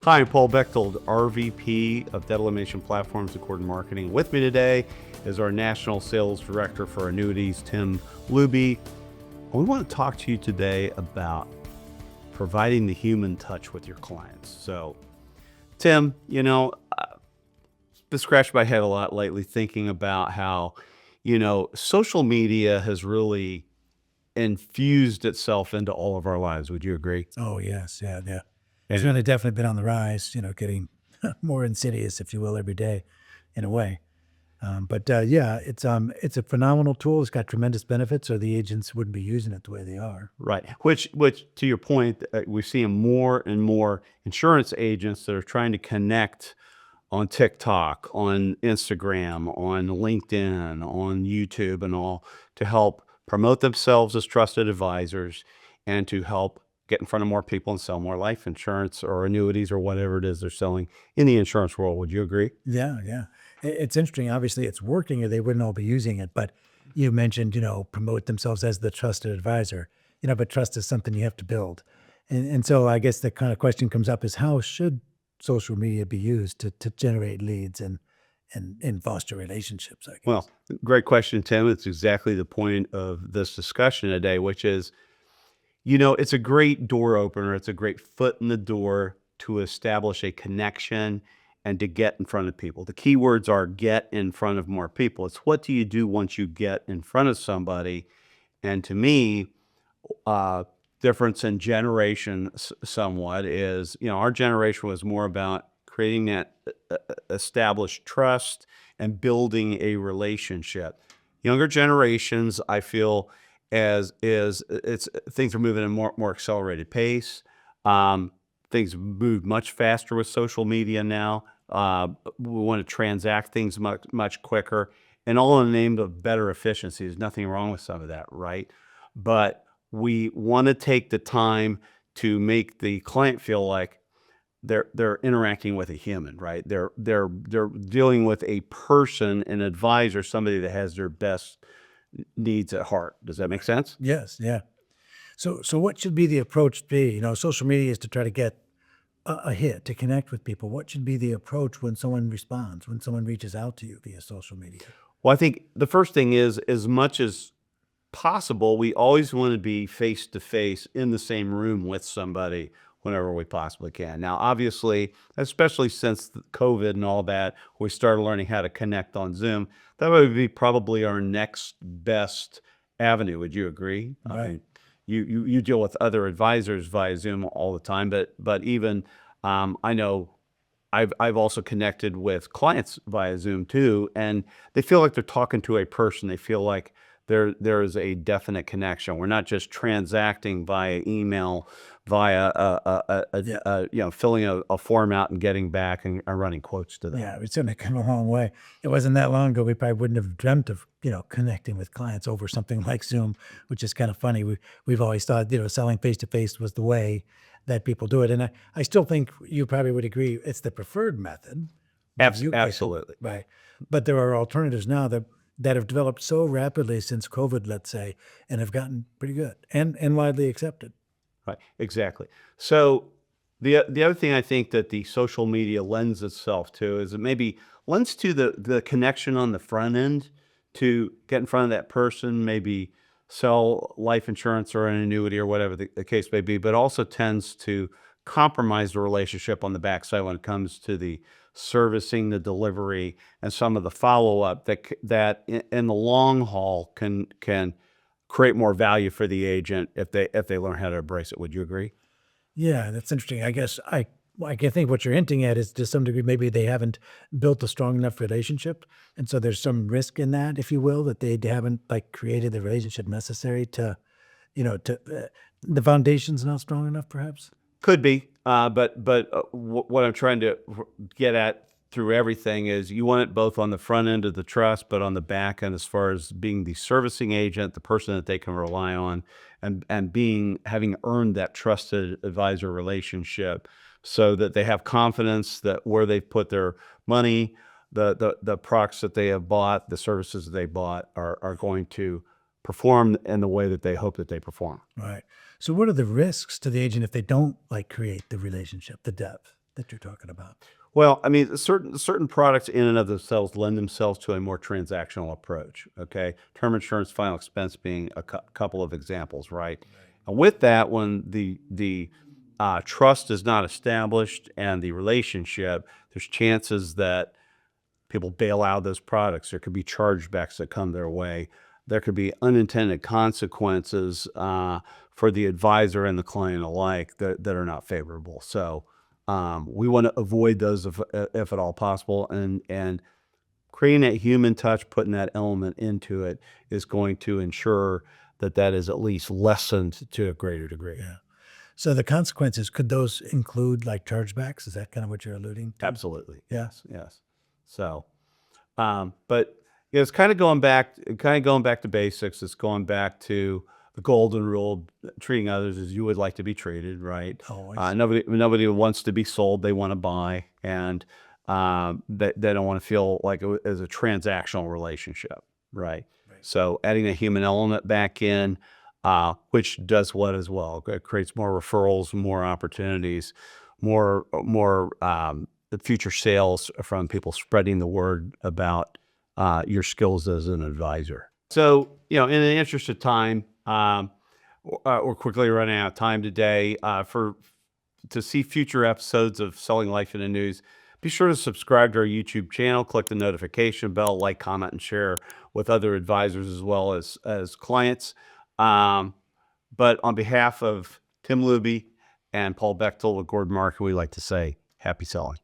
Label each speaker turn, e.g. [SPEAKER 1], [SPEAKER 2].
[SPEAKER 1] Hi, I'm Paul Bechtold, RVP of Debt Elimination Platforms and Cord Marketing. With me today is our National Sales Director for Annuities, Tim Luby. We want to talk to you today about providing the human touch with your clients. So, Tim, been scratching my head a lot lately thinking about how, social media has really infused itself into all of our lives. Would you agree?
[SPEAKER 2] Oh, yes. Yeah. Yeah. It's
[SPEAKER 1] And
[SPEAKER 2] really definitely been on the rise, getting more insidious, if you will, every day in a way. Yeah, it's a phenomenal tool. It's got tremendous benefits, or the agents wouldn't be using it the way they are.
[SPEAKER 1] Right. Which to your point, we're seeing more and more insurance agents that are trying to connect on TikTok, on Instagram, on LinkedIn, on YouTube, and all to help promote themselves as trusted advisors and to help get in front of more people and sell more life insurance or annuities or whatever it is they're selling in the insurance world. Would you agree?
[SPEAKER 2] Yeah, yeah. It's interesting. Obviously, it's working, or they wouldn't all be using it. But you mentioned, promote themselves as the trusted advisor. But trust is something you have to build, and so I guess the kind of question comes up is how should social media be used to generate leads and foster relationships, I guess.
[SPEAKER 1] Well, great question, Tim. It's exactly the point of this discussion today, which is it's a great door opener. It's a great foot in the door to establish a connection and to get in front of people. The key words are get in front of more people. It's what do you do once you get in front of somebody? And to me, uh, difference in generation somewhat is, our generation was more about creating that established trust and building a relationship. Younger generations, I feel, as is it's things are moving at a more accelerated pace. Um, Things move much faster with social media now. We want to transact things much quicker, and all in the name of better efficiency. There's nothing wrong with some of that, right? But we want to take the time to make the client feel like they're interacting with a human, right? They're dealing with a person, an advisor, somebody that has their best needs at heart. Does that make sense?
[SPEAKER 2] Yes, yeah. So what should be the approach be? Social media is to try to get a hit, to connect with people. What should be the approach when someone responds, when someone reaches out to you via social media?
[SPEAKER 1] Well, I think the first thing is, as much as possible, we always want to be face to face in the same room with somebody whenever we possibly can. Now, obviously, especially since COVID and all that, we started learning how to connect on Zoom. That would be probably our next best avenue. Would you agree? I
[SPEAKER 2] Right.
[SPEAKER 1] mean, you deal with other advisors via Zoom all the time, but even I know I've also connected with clients via Zoom too, and they feel like they're talking to a person. They feel like there is a definite connection. We're not just transacting via email, via
[SPEAKER 2] Yeah.
[SPEAKER 1] filling a form out and getting back and running quotes to them.
[SPEAKER 2] Yeah, it's certainly come a long way. It wasn't that long ago we probably wouldn't have dreamt of, connecting with clients over something like Zoom, which is kind of funny. We've always thought, selling face to face was the way that people do it. And I still think you probably would agree it's the preferred method. But
[SPEAKER 1] Absolutely.
[SPEAKER 2] right. But there are alternatives now that have developed so rapidly since COVID, let's say, and have gotten pretty good and widely accepted.
[SPEAKER 1] Right, exactly. So the other thing I think that the social media lends itself to is it maybe lends to the connection on the front end to get in front of that person, maybe sell life insurance or an annuity or whatever the case may be, but also tends to compromise the relationship on the backside when it comes to the servicing, the delivery, and some of the follow up that in the long haul can create more value for the agent if they learn how to embrace it. Would you agree?
[SPEAKER 2] Yeah, that's interesting. I guess I can think what you're hinting at is to some degree maybe they haven't built a strong enough relationship, and so there's some risk in that, if you will, that they haven't like created the relationship necessary to, the foundation's not strong enough, perhaps.
[SPEAKER 1] Could be, but what I'm trying to get at through everything is you want it both on the front end of the trust, but on the back end as far as being the servicing agent, the person that they can rely on, and being having earned that trusted advisor relationship, so that they have confidence that where they've put their money, the products that they have bought, the services that they bought are going to perform in the way that they hope that they perform.
[SPEAKER 2] Right. So what are the risks to the agent if they don't like create the relationship, the depth? that you're talking about?
[SPEAKER 1] Well, I mean, certain products in and of themselves lend themselves to a more transactional approach. Okay, term insurance, final expense being a couple of examples, right? And with that, when the trust is not established and the relationship, there's chances that people bail out of those products. There could be chargebacks that come their way. There could be unintended consequences for the advisor and the client alike that are not favorable. So we want to avoid those if at all possible. And creating that human touch, putting that element into it is going to ensure that that is at least lessened to a greater degree.
[SPEAKER 2] Yeah. So the consequences, could those include like chargebacks? Is that kind of what you're alluding to?
[SPEAKER 1] Absolutely.
[SPEAKER 2] Yeah.
[SPEAKER 1] Yes. Yes. So, but yeah, it's kind of going back to basics. It's going back to the golden rule, treating others as you would like to be treated, right?
[SPEAKER 2] Always.
[SPEAKER 1] Nobody wants to be sold. They want to buy, and they don't want to feel like it is a transactional relationship, right?
[SPEAKER 2] Right.
[SPEAKER 1] So adding a human element back in, which does what as well? It creates more referrals, more opportunities, more the future sales from people spreading the word about your skills as an advisor. So, in the interest of time, we're quickly running out of time today. To see future episodes of Selling Life and Annuities, be sure to subscribe to our YouTube channel, click the notification bell, like, comment, and share with other advisors as well as clients. But on behalf of Tim Luby and Paul Bechtel with Gordon Mark, we like to say happy selling.